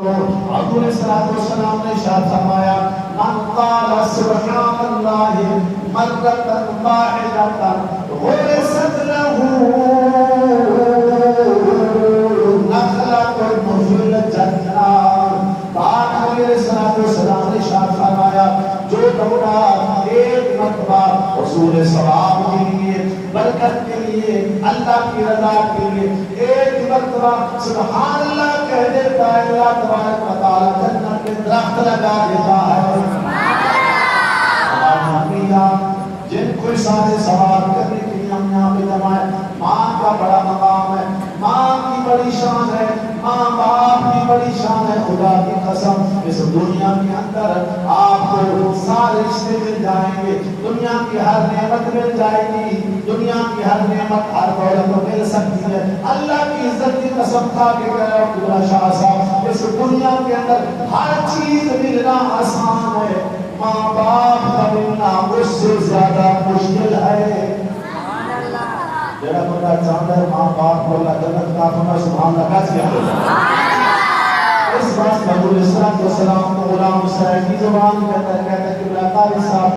حضور صلی اللہ علیہ وسلم نے ارشاد فرمایا من قال سبحان اللہ مرۃ واحدۃ غرست له نخلۃ فی الجنہ. پاک نبی صلی اللہ علیہ وسلم نے ارشاد فرمایا جو بندہ ایک مرتبہ حصول ثواب کے لیے برکت کے لیے اللہ کی رضا کے لیے ایک مرتبہ سبحان اللہ کہہ دیتا ہے اللہ تبارک و تعالی جنت کے درخت لگا دیتا ہے. جن کو سارے سوال کرنے کے لیے ہم یہاں پہ جمع ہے. ماں کا بڑا مقام ہے, ماں کی بڑی شان ہے, ماں باپ کی بڑی شان ہے. خدا کی قسم اس دنیا کے اندر آپ کو سارے رشتے مل جائیں گے, دنیا کی ہر نعمت مل جائے گی, دنیا کی ہر نعمت ہر دولت مل سکتی ہے. اللہ کی عزت کی قسم کھا کے کہہ رہا ہوں عبداللہ شاہ صاحب اس دنیا کے اندر ہر چیز ملنا آسان ہے, ماں باپ کا ملنا اس سے زیادہ مشکل ہے. جڑا بندہ چاہتا ہے ماں باپ کو اللہ جنت کا فرما سبحان اللہ کا کیا اس بات کا حضور صلی اللہ علیہ وسلم کو غلام حسین کی زبان کے اندر کہتا ہے کہ اللہ تعالی صاحب